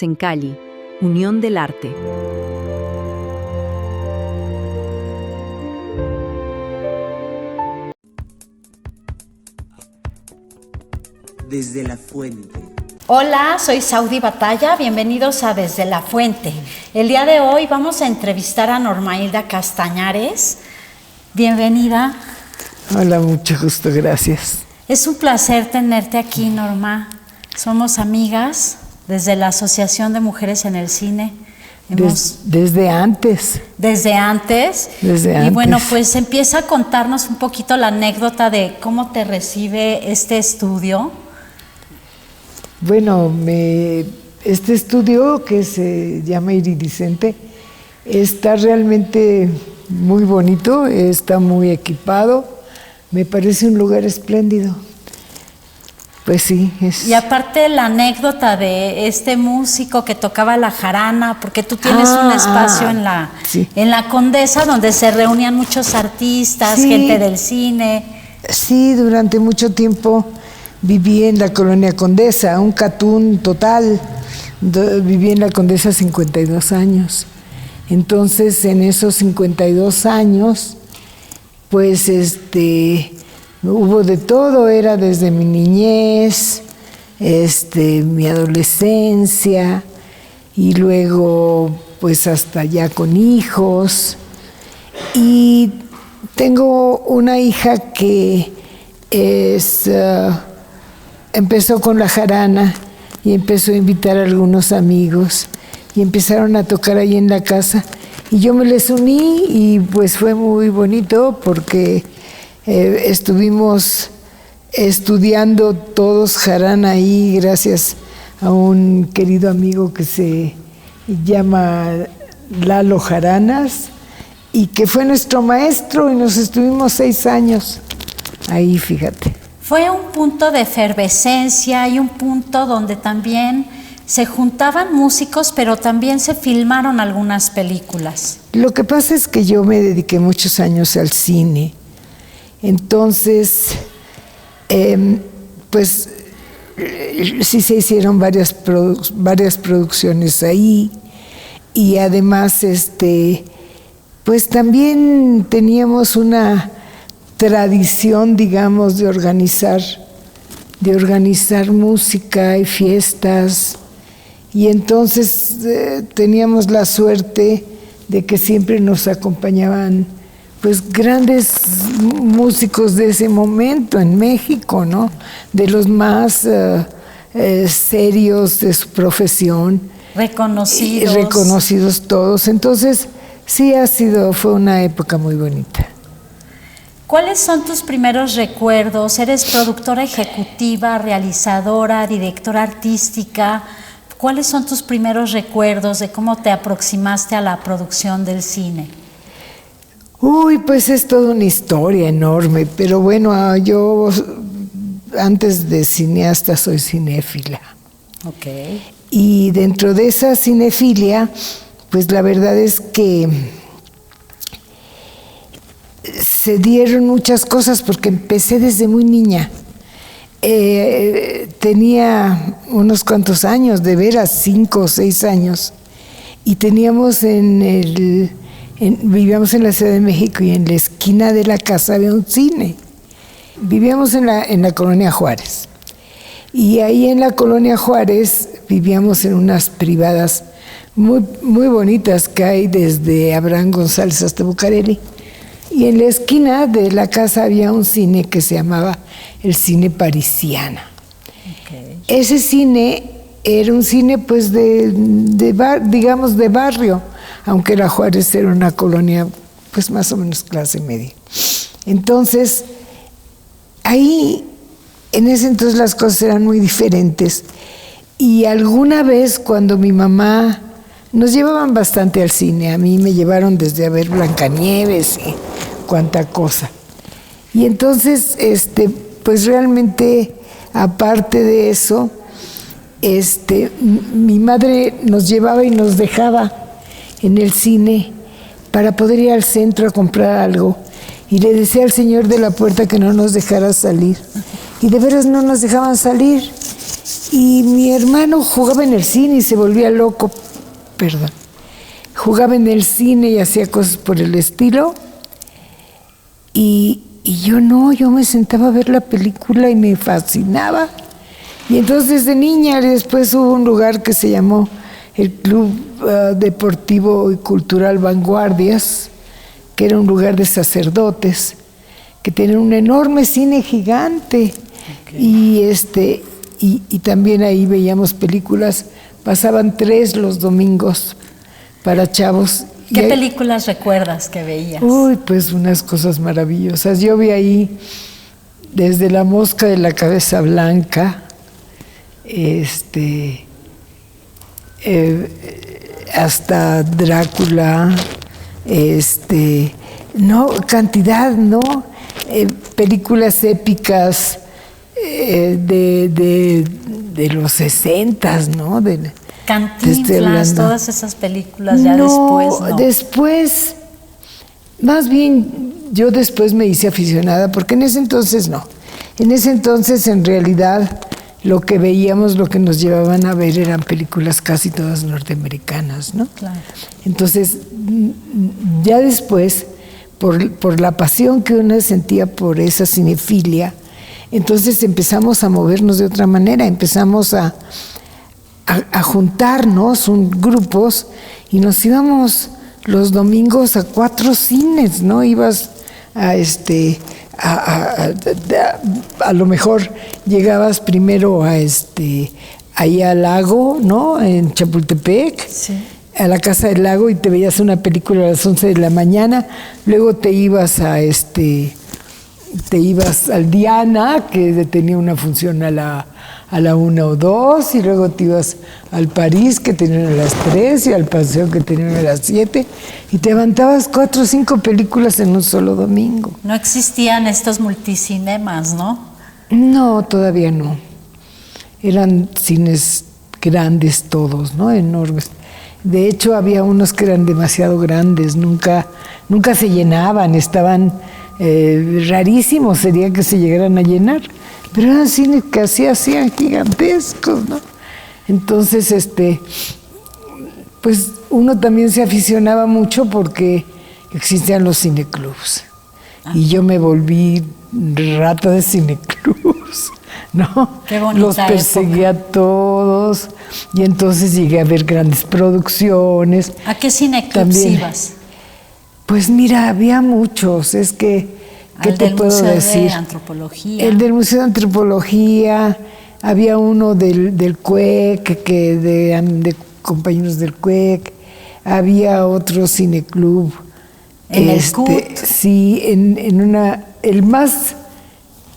En Cali, Unión del Arte. Desde la Fuente. Hola, soy Saudi Batalla, bienvenidos a Desde la Fuente. El día de hoy vamos a entrevistar a Norma Hilda Castañares. Bienvenida. Hola, mucho gusto, gracias. Es un placer tenerte aquí, Norma. Somos amigas desde la Asociación de Mujeres en el Cine. Desde antes. Desde antes. Y bueno, pues empieza a contarnos un poquito la anécdota de cómo te recibe este estudio. Bueno, este estudio que se llama Iridicente está realmente muy bonito, está muy equipado, me parece un lugar espléndido. Pues sí, es... Y aparte la anécdota de este músico que tocaba la jarana, porque tú tienes un espacio sí, en la Condesa donde se reunían muchos artistas, sí, gente del cine. Sí, durante mucho tiempo viví en la colonia Condesa, un catún total. Viví en la Condesa 52 años. Entonces, en esos 52 años, pues hubo de todo, era desde mi niñez, mi adolescencia, y luego pues hasta ya con hijos. Y tengo una hija que empezó con la jarana y empezó a invitar a algunos amigos y empezaron a tocar ahí en la casa. Y yo me les uní y pues fue muy bonito porque estuvimos estudiando todos jarana ahí gracias a un querido amigo que se llama Lalo Jaranas y que fue nuestro maestro y nos estuvimos 6 años ahí, fíjate. Fue un punto de efervescencia y un punto donde también se juntaban músicos, pero también se filmaron algunas películas. Lo que pasa es que yo me dediqué muchos años al cine. Entonces, pues sí se hicieron varias producciones ahí y además, pues también teníamos una tradición, digamos, de organizar música y fiestas y entonces teníamos la suerte de que siempre nos acompañaban pues grandes músicos de ese momento en México, ¿no? De los más serios de su profesión. Reconocidos. Reconocidos todos. Entonces, sí fue una época muy bonita. ¿Cuáles son tus primeros recuerdos? ¿Eres productora ejecutiva, realizadora, directora artística? ¿Cuáles son tus primeros recuerdos de cómo te aproximaste a la producción del cine? Uy, pues es toda una historia enorme, pero bueno, yo antes de cineasta soy cinéfila. Okay. Y dentro de esa cinefilia, pues la verdad es que se dieron muchas cosas porque empecé desde muy niña. Tenía unos cuantos años, de veras, 5 o 6 años, y teníamos vivíamos en la Ciudad de México y en la esquina de la casa había un cine. Vivíamos en la colonia Juárez. Y ahí en la colonia Juárez vivíamos en unas privadas muy, muy bonitas que hay desde Abraham González hasta Bucareli. Y en la esquina de la casa había un cine que se llamaba el Cine Parisiana. Okay. Ese cine era un cine pues digamos de barrio, aunque la Juárez era una colonia pues más o menos clase media. Entonces, ahí, en ese entonces las cosas eran muy diferentes. Y alguna vez cuando mi mamá, nos llevaban bastante al cine, a mí me llevaron desde a ver Blancanieves y cuánta cosa. Y entonces, pues realmente, aparte de eso, mi madre nos llevaba y nos dejaba en el cine para poder ir al centro a comprar algo. Y le decía al señor de la puerta que no nos dejara salir. Y de veras no nos dejaban salir. Y mi hermano jugaba en el cine y se volvía loco, perdón. Jugaba en el cine y hacía cosas por el estilo. Y yo no, yo me sentaba a ver la película y me fascinaba. Y entonces de niña después hubo un lugar que se llamó el Club Deportivo y Cultural Vanguardias, que era un lugar de sacerdotes, que tenía un enorme cine gigante. Okay. Y también ahí veíamos películas, pasaban 3 los domingos para chavos. ¿Qué películas recuerdas que veías? Uy, pues unas cosas maravillosas. Yo vi ahí desde La mosca de la cabeza blanca, hasta Drácula, no, cantidad, ¿no? Películas épicas de los 60s, ¿no? Cantinflas, todas esas películas ya después, ¿no? Después, más bien, yo después me hice aficionada, porque en ese entonces no. En ese entonces, en realidad, lo que veíamos, lo que nos llevaban a ver eran películas casi todas norteamericanas, ¿no? Claro. Entonces, ya después, por la pasión que uno sentía por esa cinefilia, entonces empezamos a movernos de otra manera, empezamos a juntarnos grupos y nos íbamos los domingos a 4 cines, ¿no? Ibas a lo mejor llegabas primero ahí al lago, ¿no? En Chapultepec, sí, a la Casa del Lago, y te veías una película a las 11 de la mañana, luego te ibas al Diana, que tenía una función a la 1 o 2, y luego te ibas al París, que tenían a las 3, y al Paseo, que tenían a las 7, y te levantabas 4 o 5 películas en un solo domingo. No existían estos multicinemas, ¿no? No, todavía no. Eran cines grandes todos, ¿no? Enormes. De hecho, había unos que eran demasiado grandes, nunca se llenaban, estaban rarísimos, sería que se llegaran a llenar. Pero eran cines que hacían gigantescos, ¿no? Entonces, pues uno también se aficionaba mucho porque existían los cineclubs. Y yo me volví rata de cineclubs, ¿no? Qué bonita los perseguía a todos, y entonces llegué a ver grandes producciones. ¿A qué cineclubs ibas? Pues mira, había muchos, es que... ¿Qué te puedo decir? El del Museo de Antropología. El del Museo de Antropología, había uno del CUEC, de compañeros del CUEC, había otro cineclub. ¿En el CUT? Sí,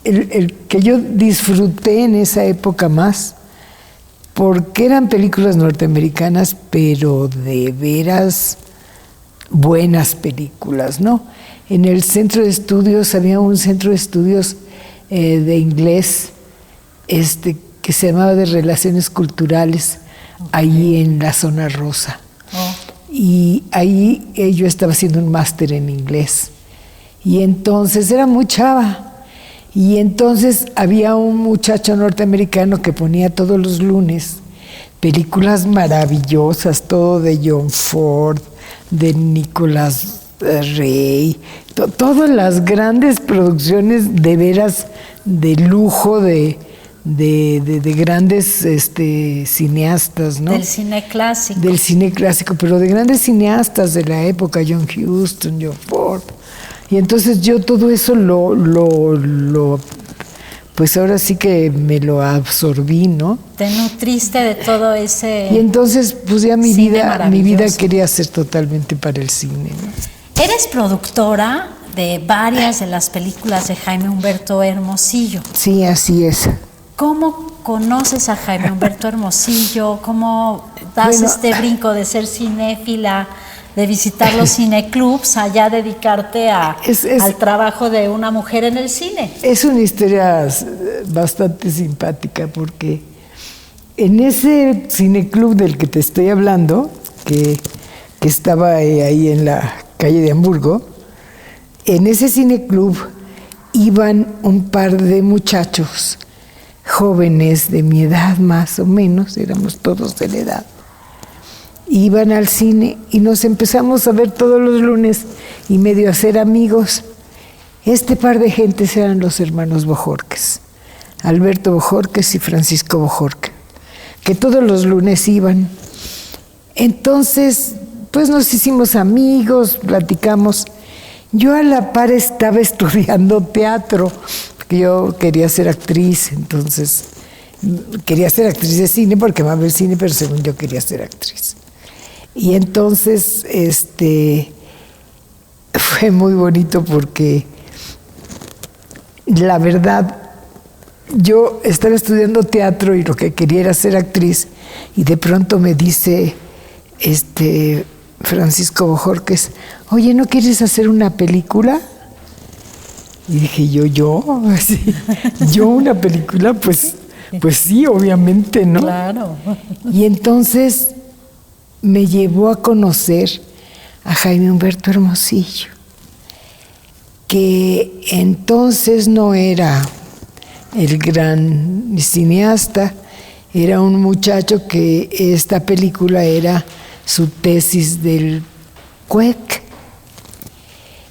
el que yo disfruté en esa época más, porque eran películas norteamericanas, pero de veras buenas películas, ¿no? En el centro de estudios, había un centro de estudios de inglés que se llamaba de Relaciones Culturales, okay, ahí en la Zona Rosa. Oh. Y ahí yo estaba haciendo un máster en inglés. Y entonces era muy chava. Y entonces había un muchacho norteamericano que ponía todos los lunes películas maravillosas, todo de John Ford, de Nicholas Ray, todas las grandes producciones de veras de lujo de grandes cineastas, ¿no? Del cine clásico. Del cine clásico, pero de grandes cineastas de la época, John Huston, John Ford. Y entonces yo todo eso pues ahora sí que me lo absorbí, ¿no? Te nutriste de todo ese... Y entonces pues ya mi vida quería ser totalmente para el cine, ¿no? Eres productora de varias de las películas de Jaime Humberto Hermosillo. Sí, así es. ¿Cómo conoces a Jaime Humberto Hermosillo? ¿Cómo das este brinco de ser cinéfila, de visitar los cineclubs, a ya dedicarte al trabajo de una mujer en el cine? Es una historia bastante simpática, porque en ese cineclub del que te estoy hablando, que estaba ahí en la calle de Hamburgo, en ese cineclub iban un par de muchachos jóvenes de mi edad más o menos, éramos todos de la edad, iban al cine y nos empezamos a ver todos los lunes y medio a ser amigos. Este par de gentes eran los hermanos Bojorquez, Alberto Bojorquez y Francisco Bojorquez, que todos los lunes iban. Entonces, pues nos hicimos amigos, platicamos. Yo a la par estaba estudiando teatro, porque yo quería ser actriz, entonces quería ser actriz de cine porque me amaba el cine, pero según yo quería ser actriz. Y entonces fue muy bonito porque la verdad yo estaba estudiando teatro y lo que quería era ser actriz, y de pronto me dice Francisco Bojorquez: oye, ¿no quieres hacer una película? Y dije yo, así, yo una película, pues sí, obviamente, ¿no? Claro. Y entonces me llevó a conocer a Jaime Humberto Hermosillo, que entonces no era el gran cineasta, era un muchacho que esta película era su tesis del CUEC.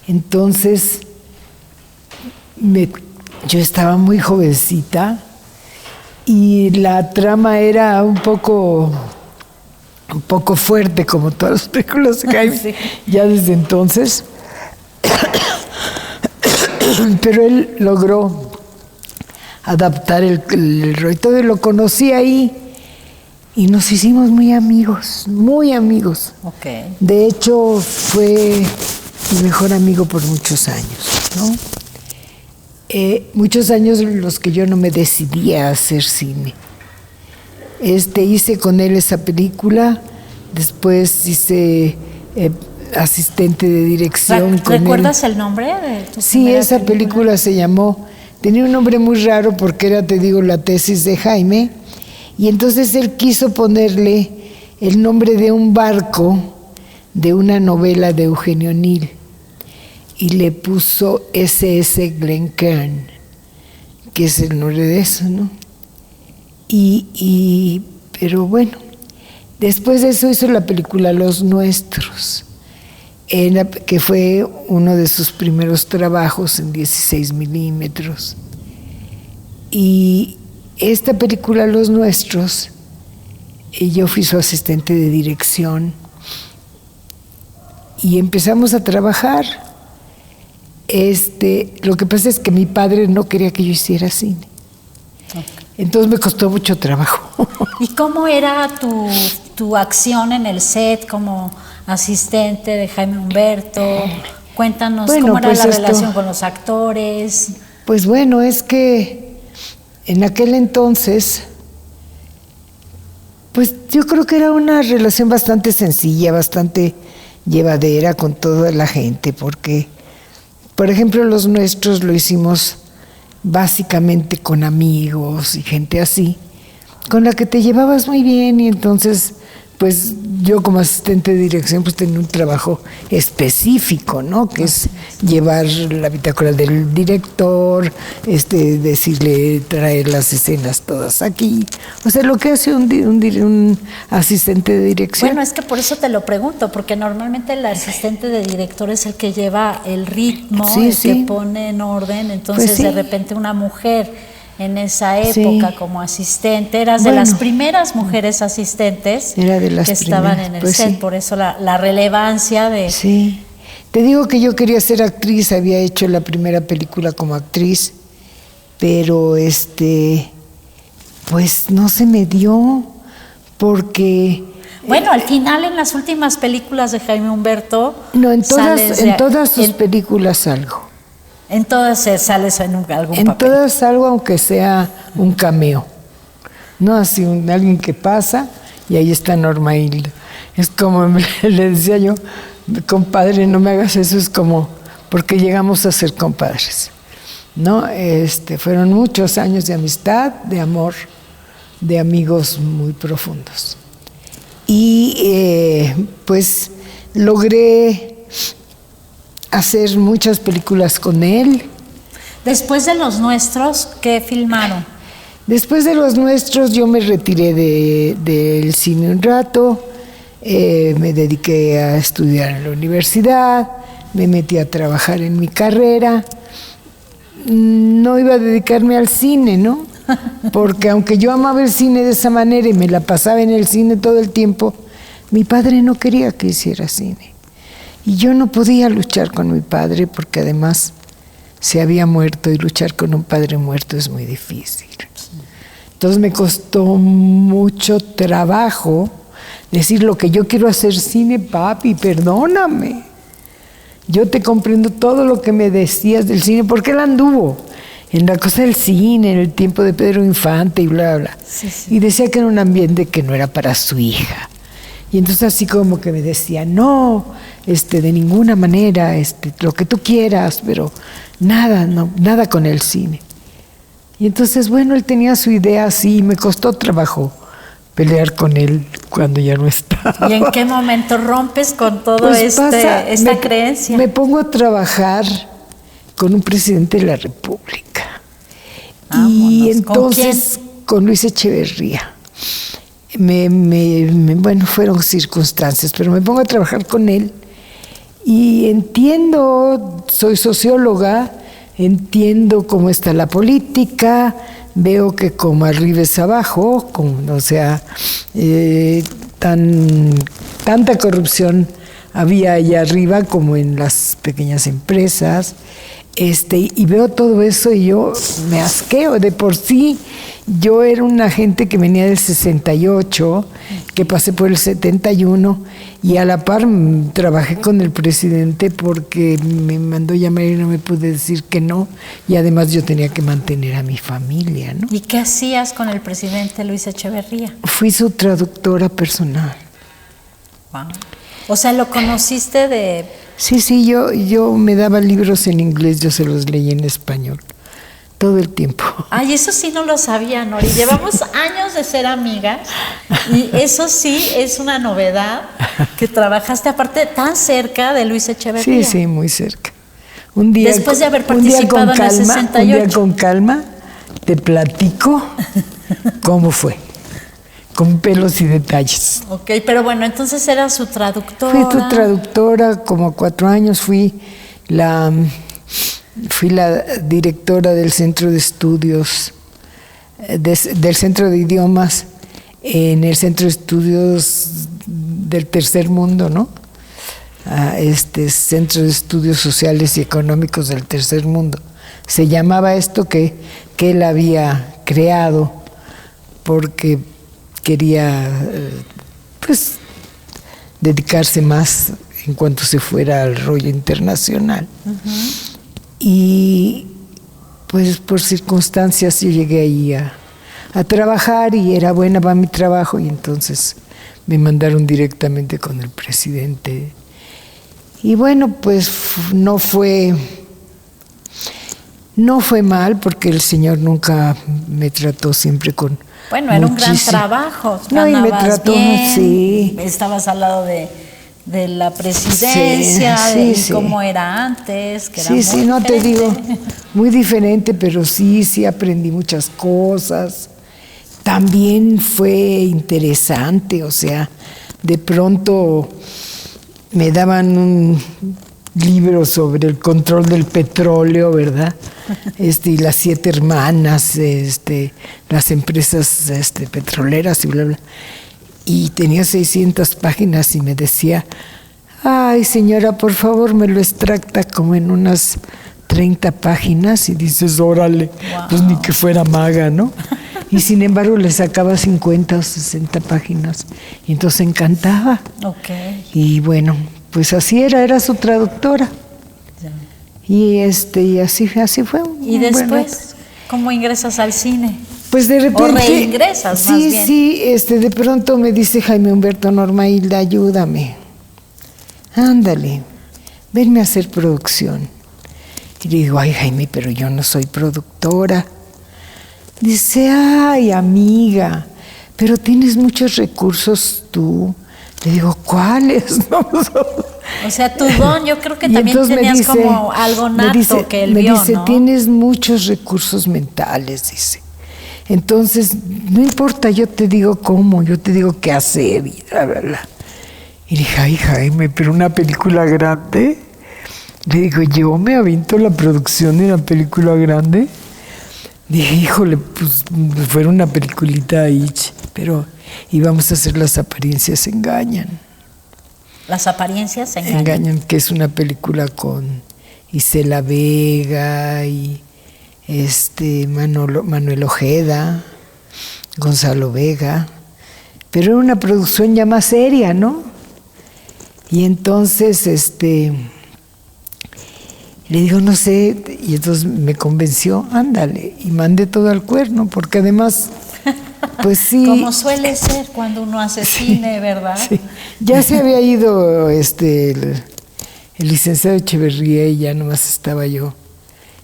Entonces, yo estaba muy jovencita y la trama era un poco fuerte, como todas las películas de Jaime, sí, ya desde entonces. Pero él logró adaptar el rollo y todo, y lo conocí ahí y nos hicimos muy amigos, muy amigos. Okay. De hecho, fue mi mejor amigo por muchos años, ¿no? Muchos años en los que yo no me decidía a hacer cine. Hice con él esa película, después hice asistente de dirección con él. ¿Recuerdas el nombre de tu Sí, esa película se llamó, tenía un nombre muy raro porque era, te digo, la tesis de Jaime, y entonces él quiso ponerle el nombre de un barco de una novela de Eugenio Nil, y le puso SS Glencairn, que es el nombre de eso, ¿no? Pero bueno, después de eso hizo la película Los Nuestros, que fue uno de sus primeros trabajos en 16 milímetros. Y esta película Los Nuestros, yo fui su asistente de dirección y empezamos a trabajar. Lo que pasa es que mi padre no quería que yo hiciera cine. Okay. Entonces me costó mucho trabajo. ¿Y cómo era tu acción en el set como asistente de Jaime Humberto? Cuéntanos, bueno, cómo era la relación con los actores. Pues bueno, es que en aquel entonces, pues yo creo que era una relación bastante sencilla, bastante llevadera con toda la gente, porque, por ejemplo, Los Nuestros lo hicimos básicamente con amigos y gente así, con la que te llevabas muy bien, y entonces, pues yo como asistente de dirección pues tenía un trabajo específico, ¿no? Que es llevar la bitácora del director, decirle, traer las escenas todas aquí, o sea, lo que hace un asistente de dirección. Bueno, es que por eso te lo pregunto, porque normalmente el asistente de director es el que lleva el ritmo, sí, el que pone en orden, entonces pues sí, de repente una mujer en esa época, sí, como asistente, eras de las primeras mujeres asistentes que estaban en el pues set, sí, por eso la relevancia de... Sí, te digo que yo quería ser actriz, había hecho la primera película como actriz, pero pues no se me dio, porque... Bueno, al final en las últimas películas de Jaime Humberto... No, en todas sus películas salgo. En todas sales en algún papel. En todas salgo, aunque sea un cameo. No así, alguien que pasa y ahí está Norma Hilda. Es como le decía yo, compadre, no me hagas eso, es como, porque llegamos a ser compadres, ¿no? Fueron muchos años de amistad, de amor, de amigos muy profundos. Y pues logré hacer muchas películas con él. Después de Los Nuestros, ¿qué filmaron? Después de Los Nuestros yo me retiré del cine un rato, me dediqué a estudiar en la universidad, me metí a trabajar en mi carrera. No iba a dedicarme al cine, ¿no? Porque aunque yo amaba el cine de esa manera y me la pasaba en el cine todo el tiempo, mi padre no quería que hiciera cine. Y yo no podía luchar con mi padre porque además se había muerto y luchar con un padre muerto es muy difícil. Entonces me costó mucho trabajo decir lo que yo quiero hacer cine, papi, perdóname. Yo te comprendo todo lo que me decías del cine, porque él anduvo en la cosa del cine, en el tiempo de Pedro Infante y bla, bla. Sí, sí. Y decía que era un ambiente que no era para su hija. Y entonces así como que me decía, no, de ninguna manera, lo que tú quieras, pero nada, no, nada con el cine. Y entonces, bueno, él tenía su idea así, y me costó trabajo pelear con él cuando ya no estaba. ¿Y en qué momento rompes con todo Pues esta creencia? Me pongo a trabajar con un presidente de la República. Vámonos. Y entonces con Luis Echeverría. Bueno, fueron circunstancias, pero me pongo a trabajar con él y entiendo, soy socióloga, entiendo cómo está la política, veo que como arriba es abajo, o sea, tanta corrupción había allá arriba como en las pequeñas empresas, y veo todo eso y yo me asqueo. De por sí, yo era una gente que venía del 68, que pasé por el 71, y a la par trabajé con el presidente porque me mandó llamar y no me pude decir que no, y además yo tenía que mantener a mi familia, ¿no? ¿Y qué hacías con el presidente Luis Echeverría? Fui su traductora personal. Wow. O sea, ¿lo conociste de...? Sí, yo me daba libros en inglés, yo se los leí en español, todo el tiempo. Ay, eso sí no lo sabía, Nori. Llevamos años de ser amigas y eso sí es una novedad, que trabajaste aparte tan cerca de Luis Echeverría. Sí, muy cerca. Un día, después de haber participado en el 68. Un día con calma te platico cómo fue. Con pelos y detalles. Ok, pero bueno, entonces era su traductora. Fui tu traductora como 4 años, fui la directora del Centro de Estudios, del Centro de Idiomas, en el Centro de Estudios del Tercer Mundo, ¿no? Centro de Estudios Sociales y Económicos del Tercer Mundo. Se llamaba esto que él había creado porque quería pues dedicarse más en cuanto se fuera al rollo internacional. Uh-huh. Y pues por circunstancias yo llegué ahí a trabajar y era buena para mi trabajo y entonces me mandaron directamente con el presidente. Y bueno, pues no fue mal porque el señor nunca me trató siempre con... Bueno, era un gran trabajo. No, y me trató, bien, sí. Estabas al lado de la presidencia, sí, y cómo era antes, que era sí, muy sí, no diferente. te digo, muy diferente, pero sí aprendí muchas cosas. También fue interesante, o sea, de pronto me daban un libro sobre el control del petróleo, ¿verdad? Y las 7 hermanas, las empresas petroleras y bla, bla. Y tenía 600 páginas y me decía, ay, señora, por favor, me lo extracta como en unas 30 páginas. Y dices, órale, wow. Pues ni que fuera maga, ¿no? Y sin embargo le sacaba 50 o 60 páginas. Y entonces encantaba. Okay. Y bueno, pues así era su traductora. Ya. Y así fue. ¿Y después cómo ingresas al cine? Pues de repente... ¿O reingresas más bien? Sí, de pronto me dice Jaime Humberto, Norma Hilda, ayúdame. Ándale, venme a hacer producción. Y le digo, ay Jaime, pero yo no soy productora. Dice, ay amiga, pero tienes muchos recursos tú. Le digo, ¿cuáles? O sea, tu don, yo creo que también tenías como algo nato que él vio, me dice, ¿no? tienes muchos recursos mentales, dice. Entonces, no importa, yo te digo cómo, yo te digo qué hacer y bla, bla, bla. Y dije, ay, Jaime, pero una película grande. Le digo, yo me aviento la producción de una película grande. Dije, híjole, pues fuera una peliculita ahí, pero íbamos a hacer Las apariencias engañan. Las apariencias engañan. Engañan, que es una película con Isela Vega y Manuel Ojeda, Gonzalo Vega, pero era una producción ya más seria, ¿no? Y entonces, le digo, no sé, y entonces me convenció, ándale, y mandé todo al cuerno, porque además, pues sí. Como suele ser cuando uno hace cine, ¿verdad? Sí. Ya se había ido el licenciado Echeverría y ya nomás estaba yo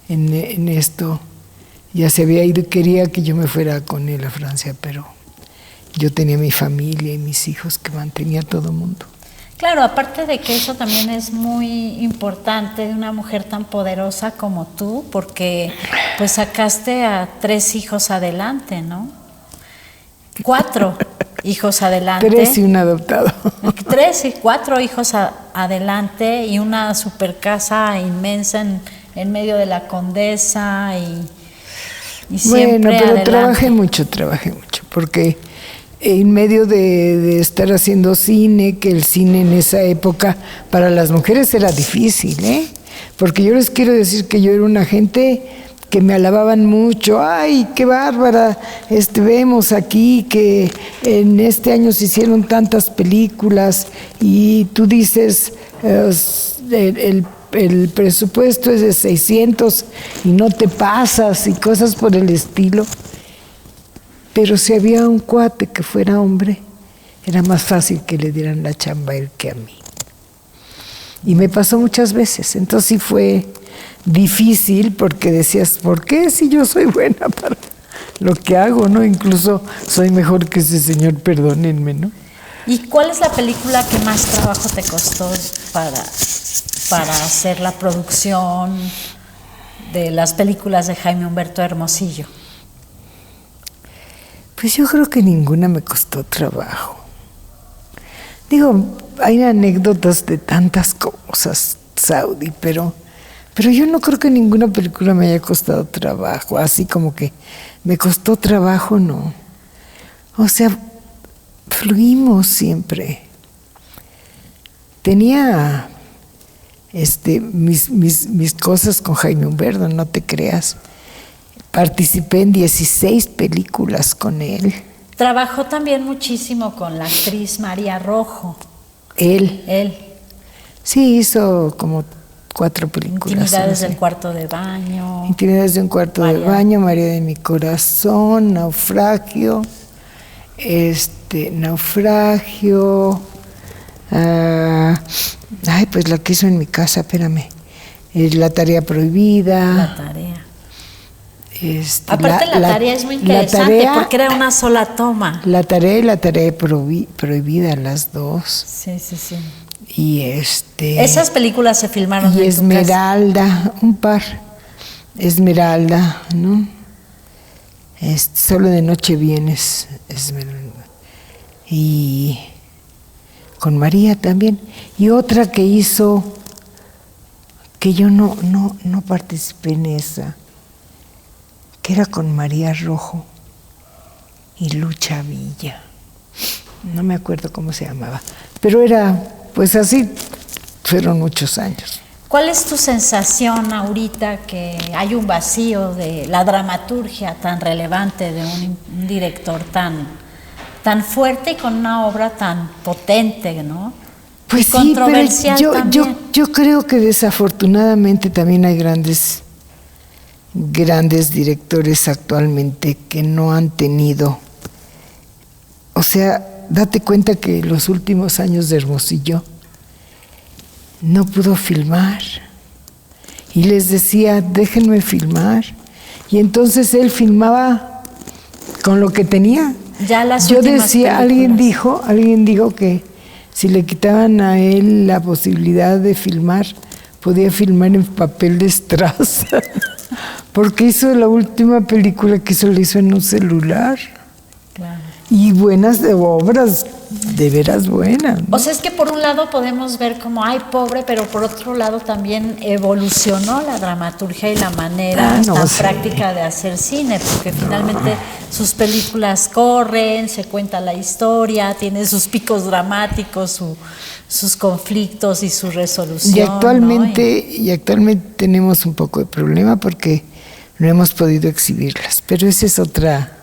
en esto. Ya se había ido y quería que yo me fuera con él a Francia, pero yo tenía mi familia y mis hijos que mantenía a todo mundo. Claro, aparte de que eso también es muy importante de una mujer tan poderosa como tú, porque pues sacaste a 3 hijos adelante, ¿no? 4 hijos adelante. 3 y un adoptado. 3 y 4 hijos adelante y una super casa inmensa en medio de la Condesa y siempre bueno, pero adelante. trabajé mucho, porque en medio de estar haciendo cine, que el cine en esa época para las mujeres era difícil, porque yo les quiero decir que yo era una gente que me alababan mucho, ay, qué bárbara, vemos aquí que en este año se hicieron tantas películas y tú dices, el presupuesto es de 600 y no te pasas y cosas por el estilo. Pero si había un cuate que fuera hombre, era más fácil que le dieran la chamba a él que a mí. Y me pasó muchas veces, entonces sí fue difícil porque decías, ¿por qué si yo soy buena para lo que hago, no? Incluso soy mejor que ese señor, perdónenme, ¿no? ¿Y cuál es la película que más trabajo te costó para hacer la producción de las películas de Jaime Humberto Hermosillo? Pues yo creo que ninguna me costó trabajo. Digo, hay anécdotas de tantas cosas, Saudi, pero yo no creo que ninguna película me haya costado trabajo, así como que me costó trabajo, no. O sea, fluimos siempre. Tenía mis cosas con Jaime Humberto, no te creas. Participé en 16 películas con él. Trabajó también muchísimo con la actriz María Rojo. Él. Sí, hizo como 4 películas. Intimidades del cuarto de baño. Intimidades de un cuarto de baño, María de mi corazón, Naufragio. Naufragio. Pues la que hizo en mi casa, espérame. La tarea prohibida. La tarea. Aparte la tarea es muy interesante porque era una sola toma. La tarea y la tarea prohibida, las dos. Sí. Y esas películas se filmaron y en Esmeralda, tu casa. Un par. Esmeralda, ¿no? Solo de noche vienes, Esmeralda. Y con María también. Y otra que hizo, que yo no participé en esa, que era con María Rojo y Lucha Villa. No me acuerdo cómo se llamaba, pero era, pues así, fueron muchos años. ¿Cuál es tu sensación ahorita que hay un vacío de la dramaturgia tan relevante de un director tan fuerte y con una obra tan potente, ¿no? Pues y controversial sí, pero también. yo creo que desafortunadamente también hay grandes directores actualmente que no han tenido, o sea, date cuenta que los últimos años de Hermosillo no pudo filmar y les decía, déjenme filmar, y entonces él filmaba con lo que tenía. Ya las yo últimas decía, películas. alguien dijo que si le quitaban a él la posibilidad de filmar, podía filmar en papel de estraza porque hizo la última película que hizo, la hizo en un celular. Claro. Y buenas de obras, de veras buenas, ¿no? O sea, es que por un lado podemos ver como, ay, pobre, pero por otro lado también evolucionó la dramaturgia y la manera tan práctica de hacer cine, porque finalmente sus películas corren, se cuenta la historia, tiene sus picos dramáticos, sus conflictos y su resolución. Y actualmente tenemos un poco de problema porque no hemos podido exhibirlas, pero esa es otra.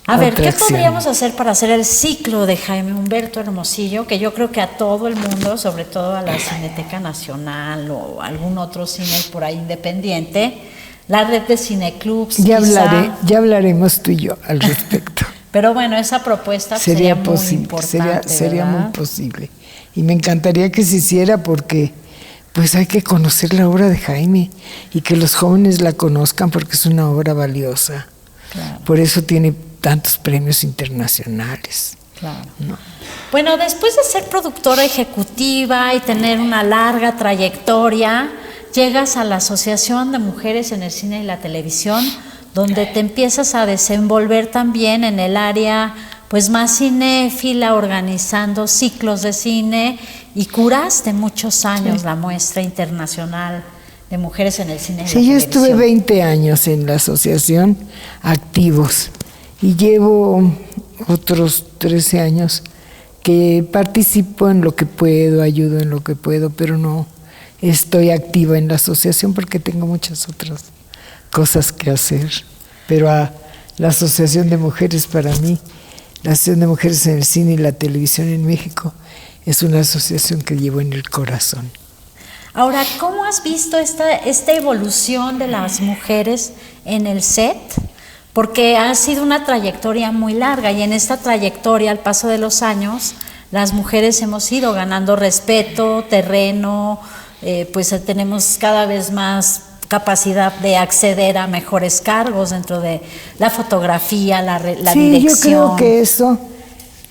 A ver, ¿qué podríamos hacer para hacer el ciclo de Jaime Humberto Hermosillo? Que yo creo que a todo el mundo, sobre todo a la Cineteca Nacional o algún otro cine por ahí independiente, la red de cineclubs. Ya hablaremos tú y yo al respecto. Pero bueno, esa propuesta sería muy importante. Sería muy posible. Y me encantaría que se hiciera porque pues hay que conocer la obra de Jaime y que los jóvenes la conozcan porque es una obra valiosa. Claro. Por eso tiene tantos premios internacionales. Claro. ¿No? Bueno, después de ser productora ejecutiva y tener una larga trayectoria, llegas a la Asociación de Mujeres en el Cine y la Televisión, donde te empiezas a desenvolver también en el área pues más cinéfila, organizando ciclos de cine, y curaste muchos años la muestra internacional de mujeres en el cine y la televisión. Sí, yo estuve 20 años en la asociación activos y llevo otros 13 años que participo en lo que puedo, ayudo en lo que puedo, pero no estoy activa en la asociación porque tengo muchas otras cosas que hacer. Pero a la Asociación de Mujeres, para mí, la Asociación de Mujeres en el Cine y la Televisión en México, es una asociación que llevo en el corazón. Ahora, ¿cómo has visto esta evolución de las mujeres en el set? Porque ha sido una trayectoria muy larga y en esta trayectoria, al paso de los años, las mujeres hemos ido ganando respeto, terreno, pues tenemos cada vez más capacidad de acceder a mejores cargos dentro de la fotografía, la dirección. Sí, yo creo que eso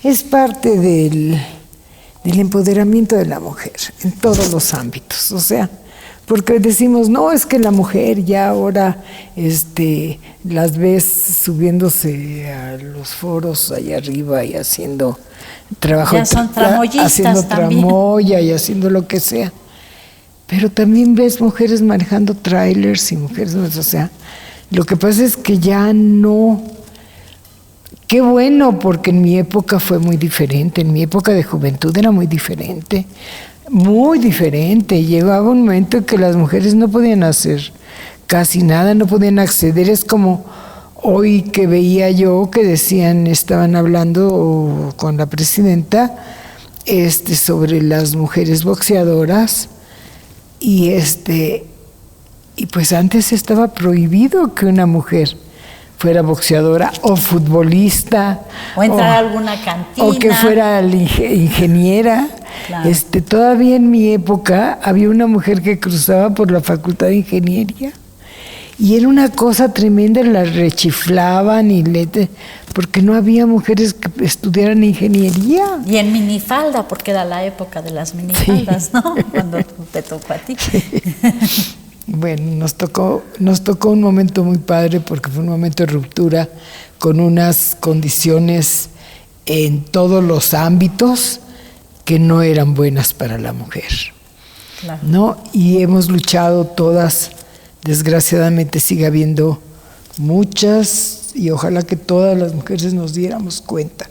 es parte del empoderamiento de la mujer en todos los ámbitos, o sea, porque decimos, no, es que la mujer ya ahora las ves subiéndose a los foros allá arriba y haciendo trabajo, ya son tramoyistas, haciendo tramoya y haciendo lo que sea, pero también ves mujeres manejando trailers y mujeres, o sea, lo que pasa es que ya no. Qué bueno, porque en mi época fue muy diferente, en mi época de juventud era muy diferente, llegaba un momento en que las mujeres no podían hacer casi nada, no podían acceder, es como hoy que veía yo que decían, estaban hablando con la presidenta sobre las mujeres boxeadoras y pues antes estaba prohibido que una mujer fuera boxeadora o futbolista o entrar a alguna cantina o que fuera ingeniera. Claro. Todavía en mi época había una mujer que cruzaba por la Facultad de Ingeniería y era una cosa tremenda, la rechiflaban porque no había mujeres que estudiaran ingeniería. Y en minifalda, porque era la época de las minifaldas, sí. ¿No? Cuando te tocó a ti. Sí. Bueno, nos tocó un momento muy padre porque fue un momento de ruptura con unas condiciones en todos los ámbitos que no eran buenas para la mujer. Claro. ¿No? Y hemos luchado todas, desgraciadamente sigue habiendo muchas, y ojalá que todas las mujeres nos diéramos cuenta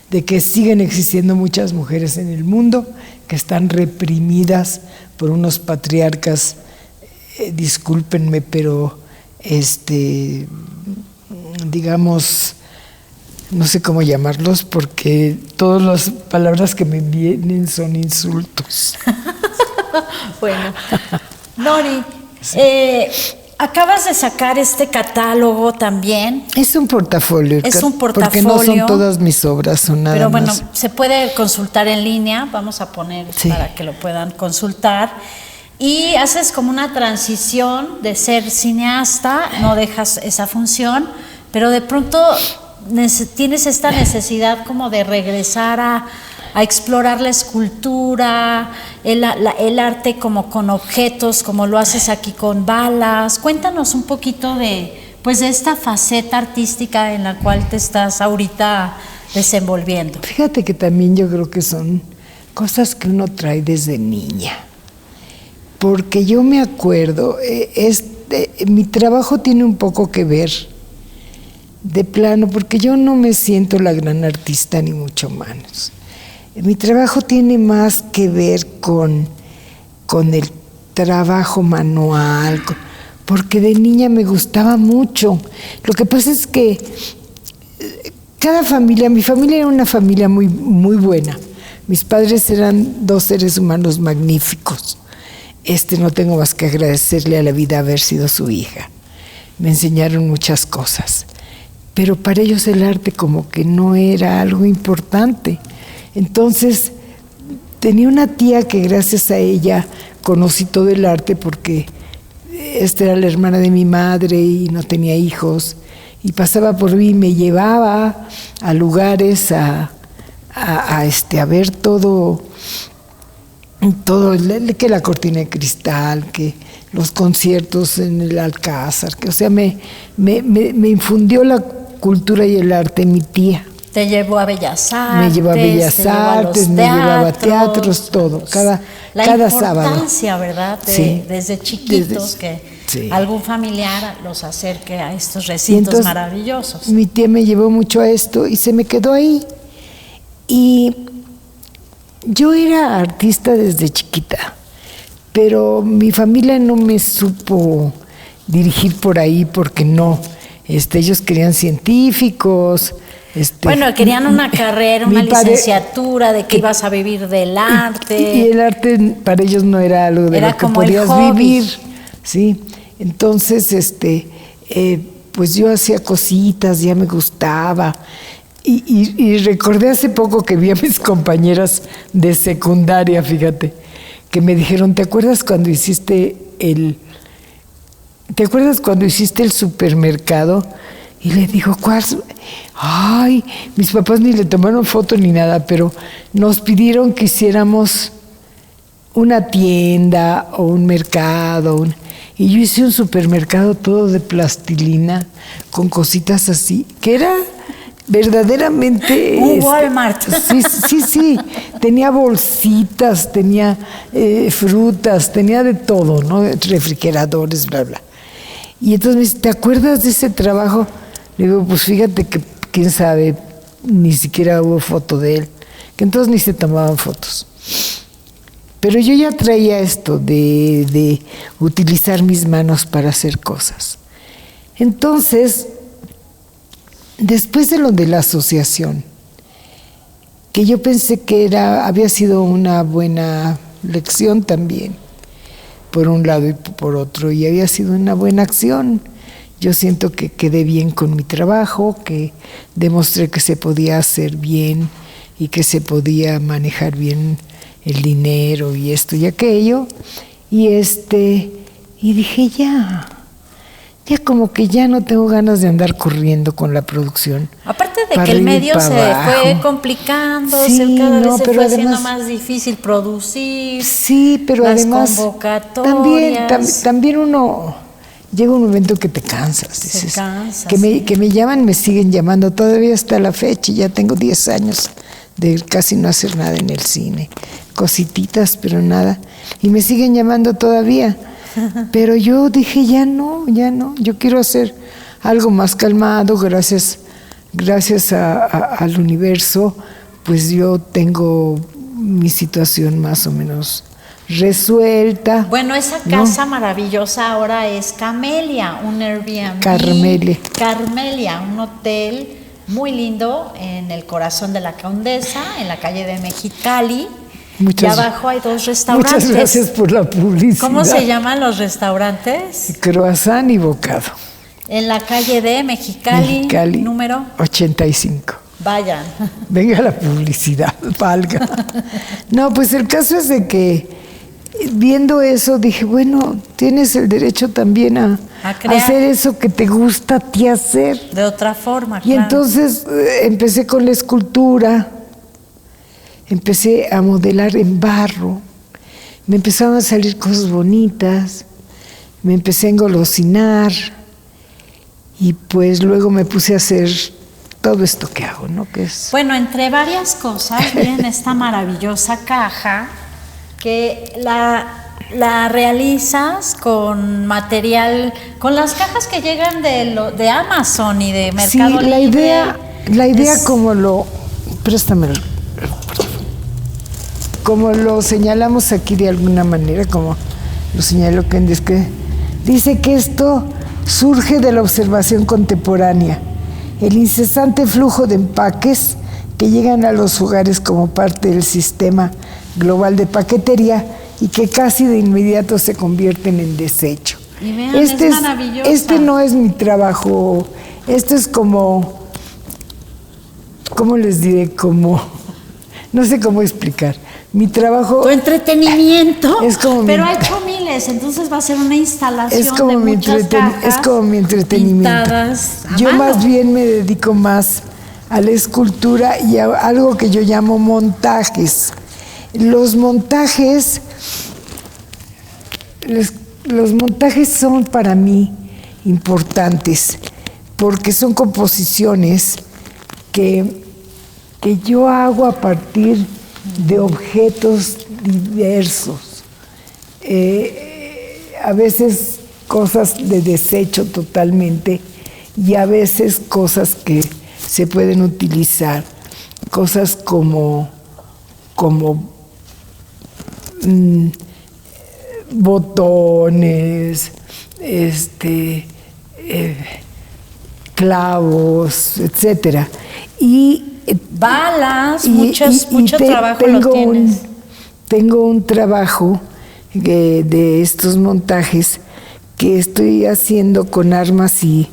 de que siguen existiendo muchas mujeres en el mundo que están reprimidas por unos patriarcas. Discúlpenme, pero digamos, no sé cómo llamarlos porque todas las palabras que me vienen son insultos. Bueno, Nori, sí. Acabas de sacar este catálogo también. Es un portafolio. Es un portafolio. Porque no son todas mis obras, son nada más. Pero bueno, se puede consultar en línea, vamos a poner sí. Para que lo puedan consultar. Y haces como una transición de ser cineasta, no dejas esa función, pero de pronto tienes esta necesidad como de regresar a explorar la escultura, el arte como con objetos, como lo haces aquí con balas. Cuéntanos un poquito de esta faceta artística en la cual te estás ahorita desenvolviendo. Fíjate que también yo creo que son cosas que uno trae desde niña, porque yo me acuerdo, mi trabajo tiene un poco que ver, de plano, porque yo no me siento la gran artista ni mucho menos. Mi trabajo tiene más que ver con el trabajo manual, porque de niña me gustaba mucho. Lo que pasa es que mi familia era una familia muy, muy buena. Mis padres eran 2 seres humanos magníficos. No tengo más que agradecerle a la vida haber sido su hija. Me enseñaron muchas cosas, pero para ellos el arte como que no era algo importante. Entonces, tenía una tía que gracias a ella conocí todo el arte, porque esta era la hermana de mi madre y no tenía hijos, y pasaba por mí y me llevaba a lugares a ver todo, que la cortina de cristal, que los conciertos en el Alcázar, que, o sea, me infundió la cultura y el arte mi tía. Te llevó a Bellas Artes. Me llevó a Bellas Artes, me llevaba a teatros, todo, cada sábado. La importancia, ¿verdad? Desde chiquitos, sí, algún familiar los acerque a estos recintos maravillosos. Mi tía me llevó mucho a esto y se me quedó ahí. Y yo era artista desde chiquita, pero mi familia no me supo dirigir por ahí, porque no. Ellos querían científicos. Querían una carrera, una licenciatura, de que ibas a vivir del arte. Y el arte para ellos no era algo de lo que podías vivir. Sí. Entonces, pues yo hacía cositas, ya me gustaba. Y recordé hace poco que vi a mis compañeras de secundaria, fíjate, que me dijeron, ¿te acuerdas cuando hiciste el supermercado? Y le digo, ¿cuál? Ay, mis papás ni le tomaron foto ni nada, pero nos pidieron que hiciéramos una tienda o un mercado. Y yo hice un supermercado todo de plastilina, con cositas así, que era verdaderamente... Un Walmart. Sí. Tenía bolsitas, tenía frutas, tenía de todo, ¿no? Refrigeradores, bla, bla. Y entonces me dice, ¿te acuerdas de ese trabajo? Le digo, pues fíjate que, quién sabe, ni siquiera hubo foto de él, que entonces ni se tomaban fotos. Pero yo ya traía esto de utilizar mis manos para hacer cosas. Entonces, después de lo de la asociación, que yo pensé que había sido una buena lección también, por un lado y por otro, y había sido una buena acción. Yo siento que quedé bien con mi trabajo, que demostré que se podía hacer bien y que se podía manejar bien el dinero y esto y aquello. Y dije, ya como que ya no tengo ganas de andar corriendo con la producción. Aparte de que el medio se fue complicando, cada vez se fue haciendo más difícil producir. Sí, pero las además convocatorias. también uno llega un momento que te cansas. Dices, que me llaman, me siguen llamando todavía hasta la fecha. Ya tengo 10 años de casi no hacer nada en el cine. Cosititas, pero nada. Y me siguen llamando todavía. Pero yo dije, ya no. Yo quiero hacer algo más calmado. Gracias al universo, pues yo tengo mi situación más o menos resuelta. Bueno, esa casa maravillosa ahora es Camelia, un Airbnb. Carmelia, un hotel muy lindo en el corazón de la Condesa, en la calle de Mexicali. Y abajo hay 2 restaurantes. Muchas gracias por la publicidad. ¿Cómo se llaman los restaurantes? Croissant y Bocado. En la calle de Mexicali, número 85. Vayan. Venga la publicidad, valga. No, pues el caso es de que viendo eso dije, bueno, tienes el derecho también a hacer eso que te gusta a ti hacer. De otra forma, Y entonces empecé con la escultura, empecé a modelar en barro, me empezaron a salir cosas bonitas, me empecé a engolosinar y pues luego me puse a hacer todo esto que hago, ¿no? Que es... Bueno, entre varias cosas, miren esta maravillosa caja que la realizas con material, con las cajas que llegan de Amazon y de Mercado Sí, Libre. la idea préstamelo, como lo señalamos aquí de alguna manera, como lo señaló Candice, que dice que esto surge de la observación contemporánea, el incesante flujo de empaques que llegan a los hogares como parte del sistema global de paquetería y que casi de inmediato se convierten en desecho. Y vean, es maravillosa. Este no es mi trabajo, esto es como, ¿cómo les diré? Como, no sé cómo explicar. Mi trabajo... Tu entretenimiento. Es como pero ha hecho miles, entonces va a ser una instalación es como de mi muchas cajas es como mi entretenimiento. pintadas a Yo mano. más bien me dedico más a la escultura y a algo que yo llamo montajes. Los montajes son para mí importantes porque son composiciones que yo hago a partir de objetos diversos. A veces cosas de desecho totalmente y a veces cosas que se pueden utilizar, cosas como botones, clavos, etcétera. Y balas, mucho trabajo lo tienes. Tengo un trabajo de estos montajes que estoy haciendo con armas y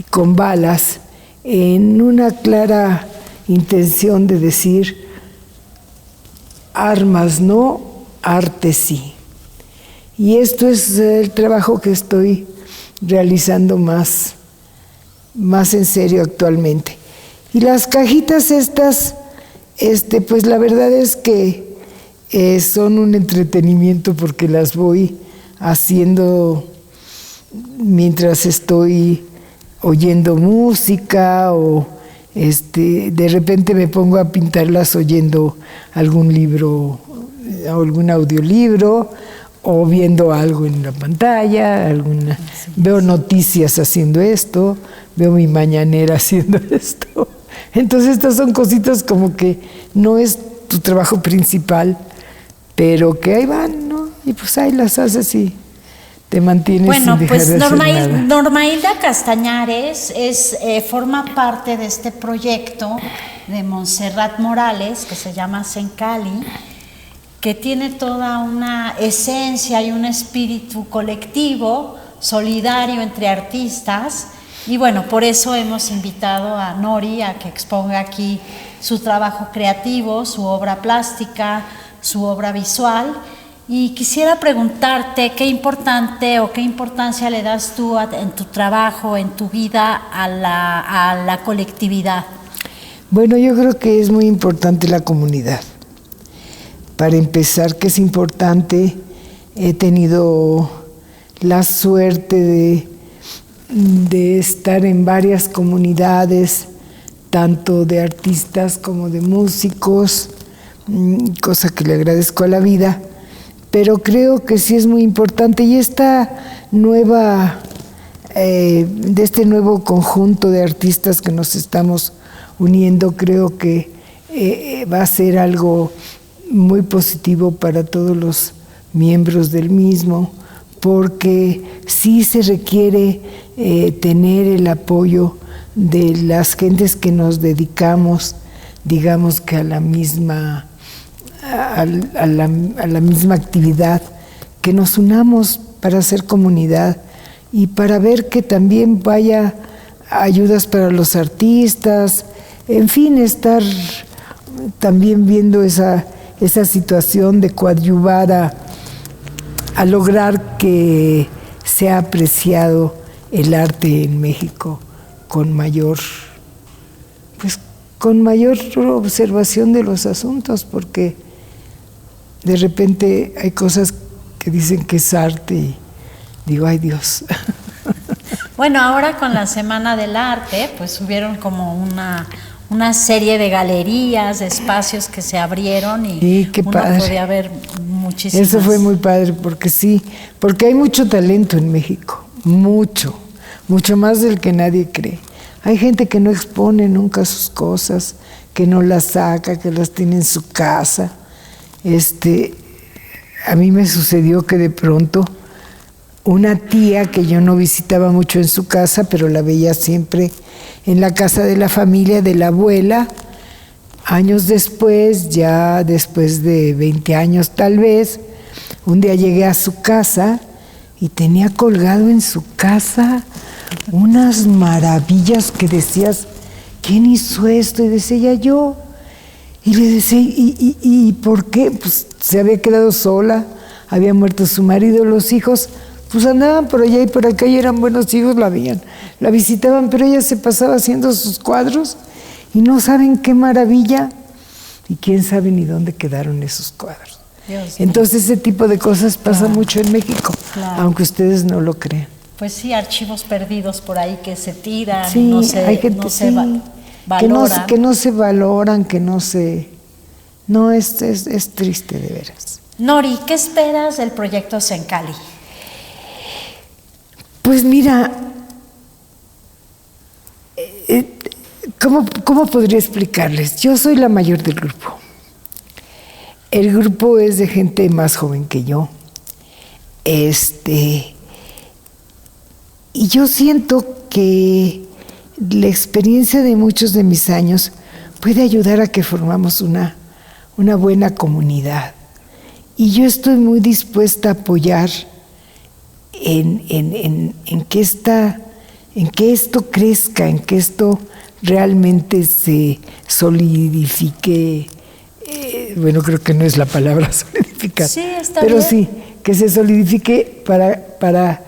con balas en una clara intención de decir armas no, arte sí. Y esto es el trabajo que estoy realizando más en serio actualmente. Y las cajitas estas, pues la verdad es que son un entretenimiento porque las voy haciendo mientras estoy oyendo música o de repente me pongo a pintarlas oyendo algún libro, algún audiolibro o viendo algo en la pantalla, veo noticias haciendo esto, veo mi mañanera haciendo esto. Entonces estas son cositas como que no es tu trabajo principal, pero que ahí van, ¿no? Y pues ahí las haces y te mantienes sin dejar de hacer nada. Normailda Castañares forma parte de este proyecto de Montserrat Morales que se llama Sencali, que tiene toda una esencia y un espíritu colectivo, solidario entre artistas. Y bueno, por eso hemos invitado a Nori a que exponga aquí su trabajo creativo, su obra plástica, su obra visual. Y quisiera preguntarte qué importancia le das tú en tu trabajo, en tu vida, a la colectividad. Bueno, yo creo que es muy importante la comunidad. Para empezar, que es importante, he tenido la suerte de estar en varias comunidades, tanto de artistas como de músicos, cosa que le agradezco a la vida, pero creo que sí es muy importante. Y esta nueva, de este nuevo conjunto de artistas que nos estamos uniendo, creo que va a ser algo muy positivo para todos los miembros del mismo, porque sí se requiere tener el apoyo de las gentes que nos dedicamos, digamos que a la misma actividad, que nos unamos para hacer comunidad y para ver que también vaya ayudas para los artistas, en fin, estar también viendo esa situación de coadyuvar a lograr que sea apreciado el arte en México con mayor, pues con mayor observación de los asuntos, porque de repente hay cosas que dicen que es arte y digo, ay Dios. Bueno, ahora con la Semana del Arte, pues hubieron como una serie de galerías, de espacios que se abrieron y Sí, qué uno padre. podía ver muchísimas. Eso fue muy padre, porque sí, porque hay mucho talento en México, mucho más del que nadie cree. Hay gente que no expone nunca sus cosas, que no las saca, que las tiene en su casa. A mí me sucedió que de pronto una tía que yo no visitaba mucho en su casa, pero la veía siempre en la casa de la familia, de la abuela, años después, ya después de 20 años tal vez, un día llegué a su casa y tenía colgado en su casa unas maravillas que decías, ¿quién hizo esto? Y decía yo. Y le decía, ¿y por qué? Pues se había quedado sola, había muerto su marido, los hijos, pues andaban por allá y por acá y eran buenos hijos, la veían, la visitaban, pero ella se pasaba haciendo sus cuadros y no saben qué maravilla y quién sabe ni dónde quedaron esos cuadros. Dios Entonces ese tipo de cosas pasa Claro. mucho en México, Claro. aunque ustedes no lo crean. Pues sí, archivos perdidos por ahí que se tiran, Sí, no se, hay gente no se sí, valoran. que no se valoran, que no se... No, es triste de veras. Nori, ¿qué esperas del proyecto Sencali? Pues mira, ¿cómo podría explicarles? Yo soy la mayor del grupo. El grupo es de gente más joven que yo. Y yo siento que la experiencia de muchos de mis años puede ayudar a que formamos una buena comunidad. Y yo estoy muy dispuesta a apoyar en que esto crezca, en que esto realmente se solidifique. Bueno, creo que no es la palabra solidificar, Sí, está pero bien. sí, que se solidifique para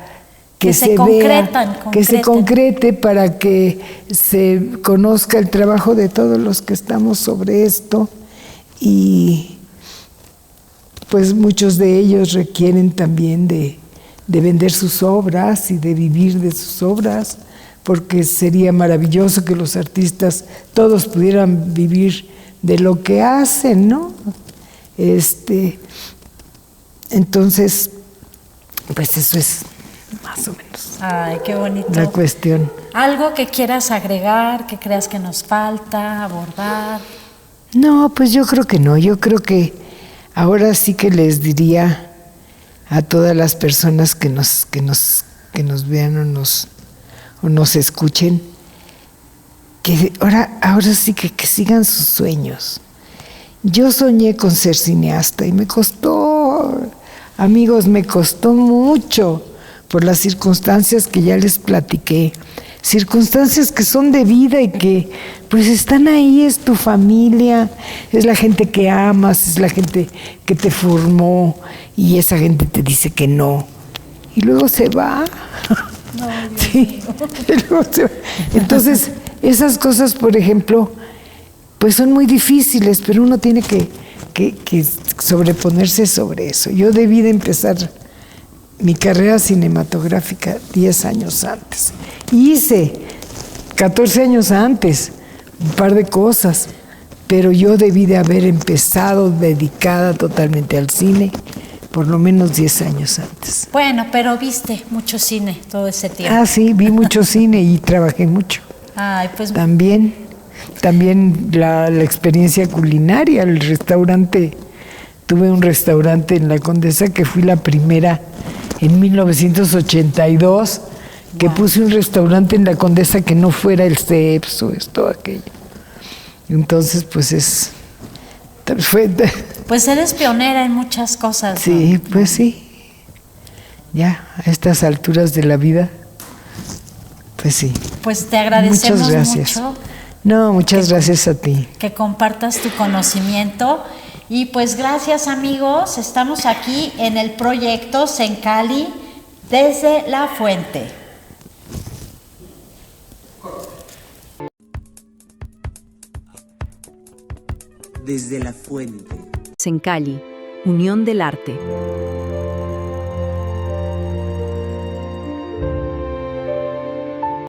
que se vea, concretan. que se concrete, para que se conozca el trabajo de todos los que estamos sobre esto, y pues muchos de ellos requieren también de vender sus obras y de vivir de sus obras, porque sería maravilloso que los artistas todos pudieran vivir de lo que hacen, ¿no? Entonces, pues eso es más o menos Ay, qué bonito. la cuestión. ¿Algo que quieras agregar, que creas que nos falta abordar? No, pues yo creo que no. Yo creo que ahora sí que les diría a todas las personas que nos vean o nos escuchen, que ahora sí que sigan sus sueños. Yo soñé con ser cineasta y me costó, amigos, me costó mucho por las circunstancias que ya les platiqué. Circunstancias que son de vida y que pues están ahí, es tu familia, es la gente que amas, es la gente que te formó y esa gente te dice que no y luego se va. Sí, y luego se va. Entonces, esas cosas, por ejemplo, pues son muy difíciles, pero uno tiene que sobreponerse sobre eso. Yo debí de empezar mi carrera cinematográfica 10 años antes. Y hice 14 años antes un par de cosas, pero yo debí de haber empezado dedicada totalmente al cine por lo menos 10 años antes. Bueno, pero viste mucho cine todo ese tiempo. Ah, sí, vi mucho cine y trabajé mucho. Ay, pues También la experiencia culinaria, el restaurante. Tuve un restaurante en La Condesa que fui la primera en 1982, que puse un restaurante en La Condesa que no fuera el CEPS o esto, aquello. Entonces, pues pues eres pionera en muchas cosas. sí, ¿no? pues sí. Ya, a estas alturas de la vida, pues sí. Pues te agradecemos Muchas gracias. mucho No, muchas gracias a ti. que compartas tu conocimiento. Y pues gracias, amigos. Estamos aquí en el proyecto Sencali desde la fuente. Desde la fuente. Sencali, Unión del Arte.